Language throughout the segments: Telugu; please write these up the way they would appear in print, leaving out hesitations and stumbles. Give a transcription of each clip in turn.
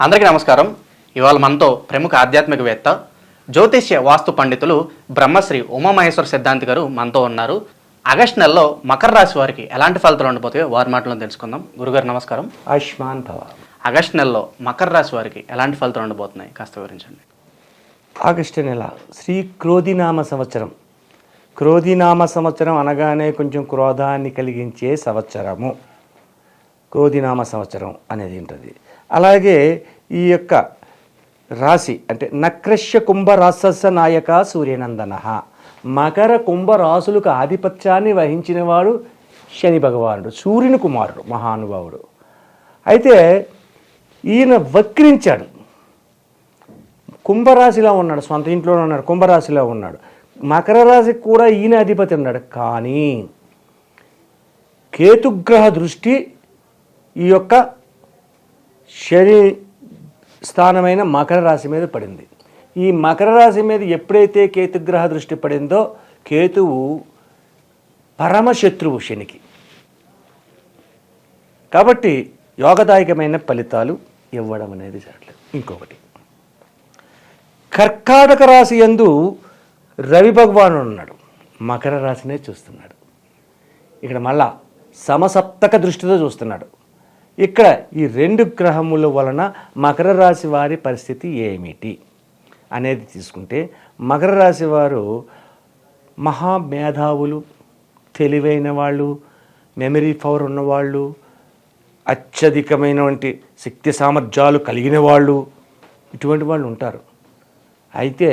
అందరికీ నమస్కారం. ఇవాళ మనతో ప్రముఖ ఆధ్యాత్మికవేత్త జ్యోతిష్య వాస్తు పండితులు బ్రహ్మశ్రీ ఉమామహేశ్వర సిద్ధాంతి గారు మనతో ఉన్నారు. ఆగస్టు నెలలో మకర రాశి వారికి ఎలాంటి ఫలితాలు ఉండబోతాయో వారి మాటలో తెలుసుకుందాం. గురుగారు నమస్కారం. ఆయుష్మాన్ భవ. ఆగస్టు నెలలో మకర రాశి వారికి ఎలాంటి ఫలితాలు ఉండబోతున్నాయి కాస్త వివరించండి. ఆగస్టు నెల శ్రీ క్రోధినామ సంవత్సరం. క్రోధినామ సంవత్సరం అనగానే కొంచెం క్రోధాన్ని కలిగించే సంవత్సరము క్రోధినామ సంవత్సరం అనేది ఉంటుంది. అలాగే ఈ యొక్క రాశి అంటే నక్రశ్య కుంభరాశస్య నాయక సూర్యనందన. మకర కుంభరాశులకు ఆధిపత్యాన్ని వహించినవాడు శని భగవానుడు, సూర్యుని కుమారుడు, మహానుభావుడు. అయితే ఈయన వక్రించాడు, కుంభరాశిలో ఉన్నాడు, సొంత ఇంట్లోనే ఉన్నాడు, కుంభరాశిలో ఉన్నాడు. మకర రాశికి కూడా ఈయన అధిపతి ఉన్నాడు. కానీ కేతుగ్రహ దృష్టి ఈ యొక్క శని స్థానమైన మకర రాశి మీద పడింది. ఈ మకర రాశి మీద ఎప్పుడైతే కేతుగ్రహ దృష్టి పడిందో కేతువు పరమశత్రువు శనికి. కాబట్టి యోగదాయకమైన ఫలితాలు ఇవ్వడం అనేది జరగలేదు. ఇంకొకటి, కర్కాటక రాశి యందు రవి భగవానుడు ఉన్నాడు, మకర రాశినే చూస్తున్నాడు. ఇక్కడ మళ్ళా సమసప్తక దృష్టితో చూస్తున్నాడు. ఇక్కడ ఈ రెండు గ్రహముల వలన మకర రాశి వారి పరిస్థితి ఏమిటి అనేది తీసుకుంటే, మకర రాశి వారు మహామేధావులు, తెలివైన వాళ్ళు, మెమరీ పవర్ ఉన్నవాళ్ళు, అత్యధికమైనటువంటి శక్తి సామర్థ్యాలు కలిగిన వాళ్ళు, ఇటువంటి వాళ్ళు ఉంటారు. అయితే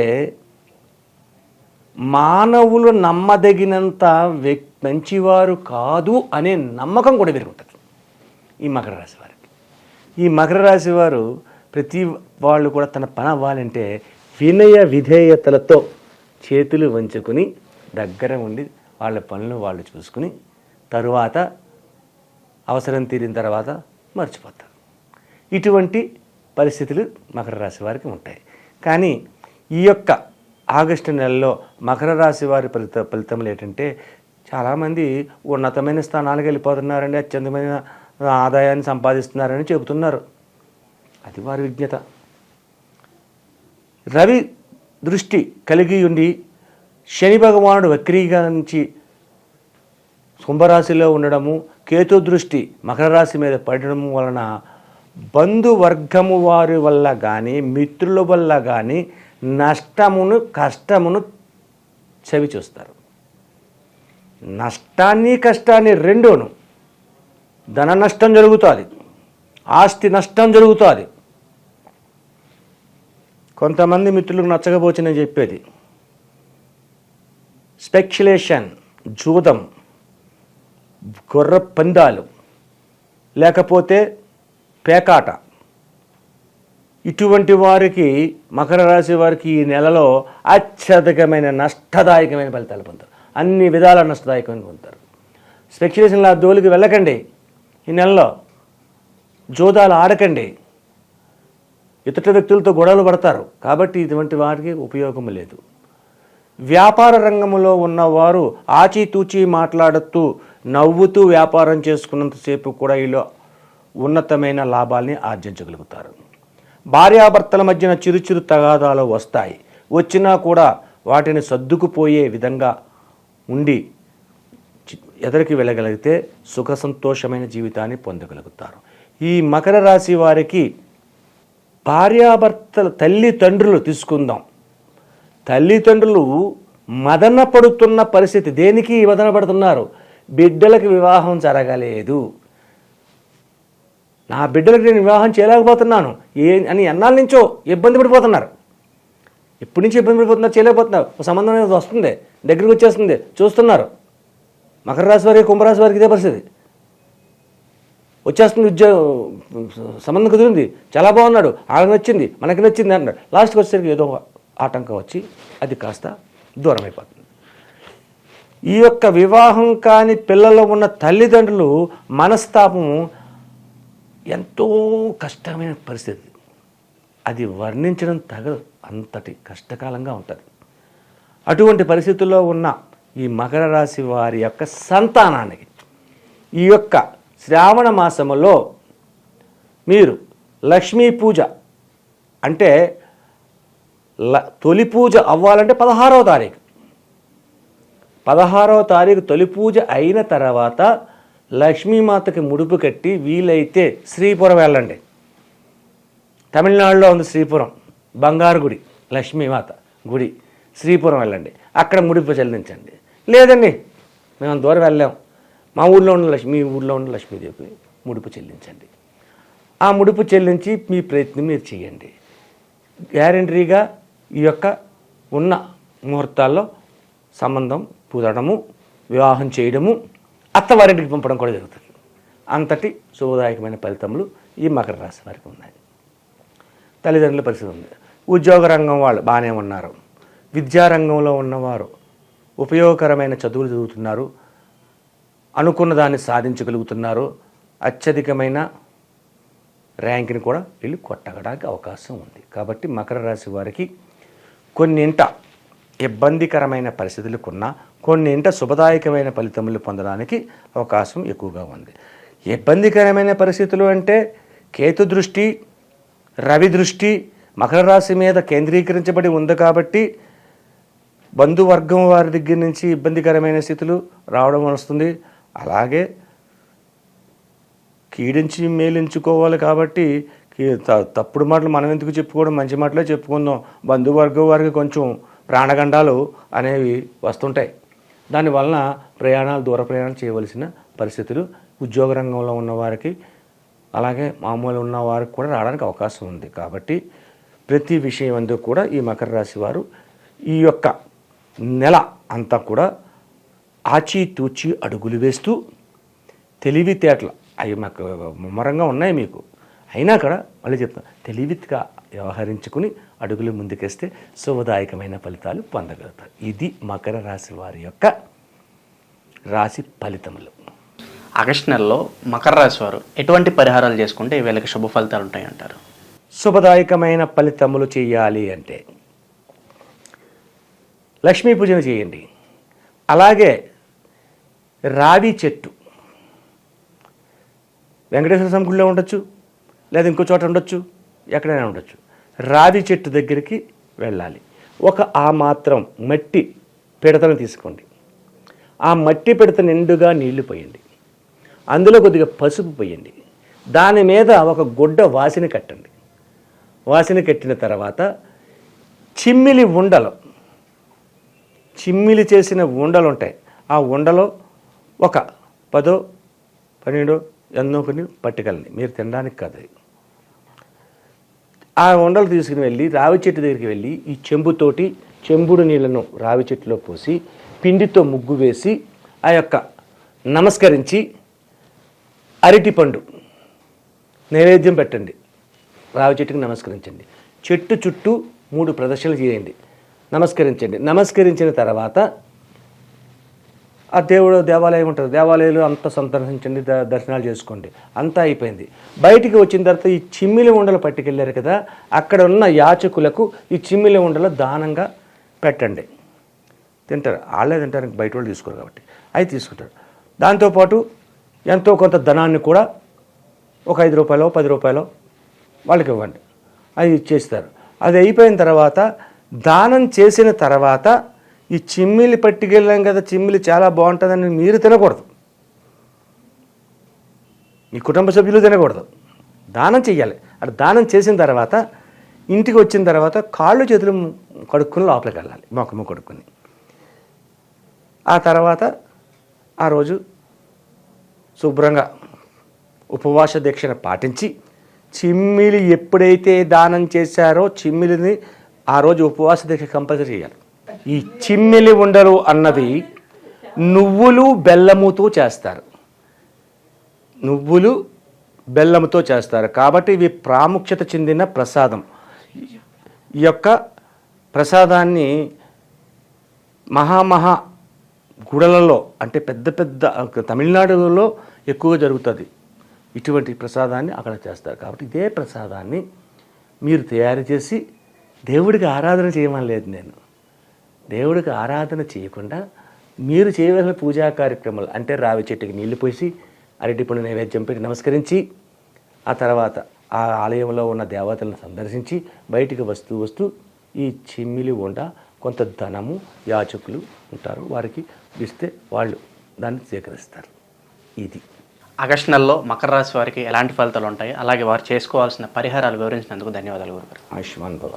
మానవులు నమ్మదగినంత మంచివారు కాదు అనే నమ్మకం కూడా పెరుగుతుంది ఈ మకర రాశి వారికి. ఈ మకర రాశి వారు ప్రతి వాళ్ళు కూడా తన పని అవ్వాలంటే వినయ విధేయతలతో చేతులు వంచుకుని దగ్గర ఉండి వాళ్ళ పనులు వాళ్ళు చూసుకుని తరువాత అవసరం తీరిన తర్వాత మర్చిపోతారు. ఇటువంటి పరిస్థితులు మకర రాశి వారికి ఉంటాయి. కానీ ఈ యొక్క ఆగస్టు నెలలో మకర రాశి వారి ఫలితములు ఏంటంటే, చాలామంది ఉన్నతమైన స్థానాలకు వెళ్ళిపోతున్నారండి, అత్యంతమైన ఆదాయాన్ని సంపాదిస్తున్నారని చెబుతున్నారు. అది వారి విజ్ఞత. రవి దృష్టి కలిగి ఉండి శని భగవానుడు వక్రీకరించి కుంభరాశిలో ఉండడము, కేతు దృష్టి మకర రాశి మీద పడడం వలన బంధువర్గము వారి వల్ల కానీ మిత్రుల వల్ల కానీ నష్టమును కష్టమును చవి చూస్తారు. నష్టాన్ని కష్టాన్ని రెండూను, ధన నష్టం జరుగుతుంది, ఆస్తి నష్టం జరుగుతుంది. కొంతమంది మిత్రులకు నచ్చకపోవచ్చని చెప్పేది స్పెక్యులేషన్, జూదం, గొర్ర పందాలు, లేకపోతే పేకాట. ఇటువంటి వారికి మకర రాశి వారికి ఈ నెలలో అత్యధికమైన నష్టదాయకమైన ఫలితాలు పొందుతారు. అన్ని విధాల నష్టదాయకమైన పొందుతారు. స్పెక్యులేషన్లో దోలికి వెళ్ళకండి. ఈ నెలలో జోదాలు ఆడకండి, ఇతర వ్యక్తులతో గొడవలు పడతారు. కాబట్టి ఇటువంటి వారికి ఉపయోగం లేదు. వ్యాపార రంగంలో ఉన్నవారు ఆచితూచి మాట్లాడుతూ నవ్వుతూ వ్యాపారం చేసుకున్నంతసేపు కూడా వీళ్ళు ఉన్నతమైన లాభాల్ని ఆర్జించగలుగుతారు. భార్యాభర్తల మధ్యన చిరుచిరు తగాదాలు వస్తాయి. వచ్చినా కూడా వాటిని సర్దుకుపోయే విధంగా ఉండి ఎదరికి వెళ్ళగలిగితే సుఖ సంతోషమైన జీవితాన్ని పొందగలుగుతారు. ఈ మకర రాశి వారికి భార్యాభర్తల తల్లిదండ్రులు తీసుకుందాం. తల్లిదండ్రులు మదన పడుతున్న పరిస్థితి. దేనికి మదన పడుతున్నారు? బిడ్డలకు వివాహం జరగలేదు, నా బిడ్డలకు నేను వివాహం చేయలేకపోతున్నాను అని ఎన్నాళ్ళ నుంచో ఇబ్బంది పడిపోతున్నారు. ఎప్పటి నుంచి ఇబ్బంది పడిపోతున్నారు, చేయలేకపోతున్నారు. సంబంధం అనేది వస్తుంది, దగ్గరికి వచ్చేస్తుంది, చూస్తున్నారు. మకర రాశి వారికి కుంభరాశి వారికి ఇదే పరిస్థితి. వచ్చేస్తుంది, సంబంధం కుదిరింది, చాలా బాగున్నాడు, వాళ్ళకి నచ్చింది, మనకి నచ్చింది అంటాడు. లాస్ట్కి వచ్చేసరికి ఏదో ఆటంకం వచ్చి అది కాస్త దూరం అయిపోతుంది. ఈ యొక్క వివాహం కాని పిల్లలు ఉన్న తల్లిదండ్రులు మనస్తాపము ఎంతో కష్టమైన పరిస్థితి. అది వర్ణించడం తగదు, అంతటి కష్టకాలంగా ఉంటుంది. అటువంటి పరిస్థితుల్లో ఉన్న ఈ మకర రాశి వారి యొక్క సంతానానికి ఈ యొక్క శ్రావణ మాసములో మీరు లక్ష్మీ పూజ అంటే తొలి పూజ అవ్వాలంటే 16వ తారీఖు. 16వ తారీఖు తొలి పూజ అయిన తర్వాత లక్ష్మీమాతకి ముడుపు కట్టి వీలైతే శ్రీపురం వెళ్ళండి. తమిళనాడులో ఉంది శ్రీపురం, బంగారు గుడి, లక్ష్మీమాత గుడి. శ్రీపురం వెళ్ళండి, అక్కడ ముడుపు చెల్లించండి. లేదండి మేము అంత దూరం వెళ్ళాం, మా ఊళ్ళో ఉన్న మీ ఊళ్ళో ఉన్న లక్ష్మీదేవికి ముడుపు చెల్లించండి. ఆ ముడుపు చెల్లించి మీ ప్రయత్నం మీరు చేయండి. గ్యారంటీగా ఈ యొక్క ఉన్న ముహూర్తాల్లో సంబంధం కుదరడము, వివాహం చేయడము, అత్తవారింటికి పంపడం కూడా జరుగుతుంది. అంతటి శుభదాయకమైన ఫలితములు ఈ మకర రాశి వారికి ఉన్నాయి. తల్లిదండ్రుల పరిస్థితి ఉంది. ఉద్యోగ రంగం వాళ్ళు బాగానే ఉన్నారు. విద్యారంగంలో ఉన్నవారు ఉపయోగకరమైన చదువులు చదువుతున్నారు, అనుకున్న దాన్ని సాధించగలుగుతున్నారు. అత్యధికమైన ర్యాంక్ని కూడా వీళ్ళు కొట్టడానికి అవకాశం ఉంది. కాబట్టి మకర రాశి వారికి కొన్నింట ఇబ్బందికరమైన పరిస్థితులకున్నా కొన్నింట శుభదాయకమైన ఫలితములు పొందడానికి అవకాశం ఎక్కువగా ఉంది. ఇబ్బందికరమైన పరిస్థితులు అంటే కేతు దృష్టి, రవి దృష్టి మకర రాశి మీద కేంద్రీకరించబడి ఉంది. కాబట్టి బంధువర్గం వారి దగ్గర నుంచి ఇబ్బందికరమైన స్థితులు రావడం వస్తుంది. అలాగే కీడించి మేలించుకోవాలి. కాబట్టి తప్పుడు మాటలు మనం ఎందుకు చెప్పుకోవడం, మంచి మాటలే చెప్పుకుందాం. బంధువర్గం వారికి కొంచెం ప్రాణగండాలు అనేవి వస్తుంటాయి. దానివలన దూర ప్రయాణాలు చేయవలసిన పరిస్థితులు ఉద్యోగ రంగంలో ఉన్నవారికి అలాగే మామూలు ఉన్న వారికి కూడా రావడానికి అవకాశం ఉంది. కాబట్టి ప్రతి విషయం అందుకు కూడా ఈ మకర రాశి వారు ఈ యొక్క నెల అంతా కూడా ఆచితూచి అడుగులు వేస్తూ తెలివితేటలు అవి మాకు ముమ్మరంగా ఉన్నాయి మీకు, అయినా కూడా మళ్ళీ చెప్తాను, తెలివిగా వ్యవహరించుకుని అడుగులు ముందుకేస్తే శుభదాయకమైన ఫలితాలు పొందగలుగుతారు. ఇది మకర రాశి వారి యొక్క రాశి ఫలితములు. ఆగస్టు నెలలో మకర రాశి వారు ఎటువంటి పరిహారాలు చేసుకుంటే వీళ్ళకి శుభ ఫలితాలు ఉంటాయంటారు? శుభదాయకమైన ఫలితములు చేయాలి అంటే లక్ష్మీ పూజను చేయండి. అలాగే రావి చెట్టు వెంకటేశ్వర స్వామి గుడిలో ఉండొచ్చు, లేదా ఇంకో చోట ఉండొచ్చు, ఎక్కడైనా ఉండొచ్చు. రావి చెట్టు దగ్గరికి వెళ్ళాలి. ఆ మాత్రం మట్టి పిడతను తీసుకోండి. ఆ మట్టి పిడత నిండుగా నీళ్లు పోయండి. అందులో కొద్దిగా పసుపు పోయండి. దాని మీద ఒక గుడ్డ వాసిని కట్టండి. వాసిని కట్టిన తర్వాత చిమ్మిలి చేసిన ఉండలు ఉంటాయి. ఆ ఉండలో ఒక 10, 12 ఎన్నో కొన్ని పట్టుకెళ్ళండి. మీరు తినడానికి కాదు. ఆ ఉండలు తీసుకుని వెళ్ళి రావి చెట్టు దగ్గరికి వెళ్ళి ఈ చెంబుడు నీళ్లను రావి చెట్టులో పోసి పిండితో ముగ్గు వేసి ఆ యొక్క నమస్కరించి అరటిపండు నైవేద్యం పెట్టండి. రావి చెట్టుకి నమస్కరించండి. చెట్టు చుట్టూ 3 ప్రదక్షిణలు చేయండి. నమస్కరించండి. నమస్కరించిన తర్వాత ఆ దేవాలయం ఉంటుంది, దేవాలయాలు అంతా సందర్శించండి, దర్శనాలు చేసుకోండి. అంతా అయిపోయింది. బయటికి వచ్చిన తర్వాత ఈ చిమ్మిలి ఉండలు పట్టుకెళ్ళారు కదా, అక్కడ ఉన్న యాచకులకు ఈ చిమ్మిలి ఉండలు దానంగా పెట్టండి. తింటారు, వాళ్ళే తింటారు, బయట వాళ్ళు తీసుకోరు కాబట్టి అవి తీసుకుంటారు. దాంతోపాటు ఎంతో కొంత ధనాన్ని కూడా ఒక 5 రూపాయలు 10 రూపాయలు వాళ్ళకి ఇవ్వండి. అది ఇచ్చేస్తారు. అది అయిపోయిన తర్వాత దానం చేసిన తర్వాత ఈ చిమ్మిలి పట్టుకెళ్ళాం కదా, చిమ్మిలి చాలా బాగుంటుందని మీరు తినకూడదు, మీ కుటుంబ సభ్యులు తినకూడదు. దానం చెయ్యాలి. అటు దానం చేసిన తర్వాత ఇంటికి వచ్చిన తర్వాత కాళ్ళు చేతులు కడుక్కుని లోపలికి వెళ్ళాలి, మొక్కము కడుక్కుని. ఆ తర్వాత ఆ రోజు శుభ్రంగా ఉపవాస దీక్షను పాటించి చిమ్మిలి ఎప్పుడైతే దానం చేశారో చిమ్మిలిని ఆ రోజు ఉపవాస దీక్ష కంపల్సరీ చేయాలి. ఈ చిమ్మిలి ఉండలు అన్నవి నువ్వులు బెల్లముతో చేస్తారు. నువ్వులు బెల్లముతో చేస్తారు కాబట్టి ఇవి ప్రాముఖ్యత చెందిన ప్రసాదం. ఈ యొక్క ప్రసాదాన్ని మహా గుడలలో అంటే పెద్ద తమిళనాడులో ఎక్కువగా జరుగుతుంది. ఇటువంటి ప్రసాదాన్ని అక్కడ చేస్తారు. కాబట్టి ఇదే ప్రసాదాన్ని మీరు తయారు చేసి దేవుడికి ఆరాధన చేయమని లేదు నేను. దేవుడికి ఆరాధన చేయకుండా మీరు చేయవలసిన పూజా కార్యక్రమాలు అంటే రావి చెట్టుకి నీళ్లు పోసి అరటిపండు నైవేద్యం పెట్టి నమస్కరించి ఆ తర్వాత ఆ ఆలయంలో ఉన్న దేవతలను సందర్శించి బయటికి వస్తూ ఈ చిమ్మిలి ఉండ కొంత ధనము యాచకులు ఉంటారు, వారికి ఇస్తే వాళ్ళు దాన్ని స్వీకరిస్తారు. ఇది ఆగస్టు నెలలో మకర రాశి వారికి ఎలాంటి ఫలితాలు ఉంటాయి, అలాగే వారు చేసుకోవాల్సిన పరిహారాలు వివరించినందుకు ధన్యవాదాలు గురుగారు. ఆయుష్మాన్ భవ.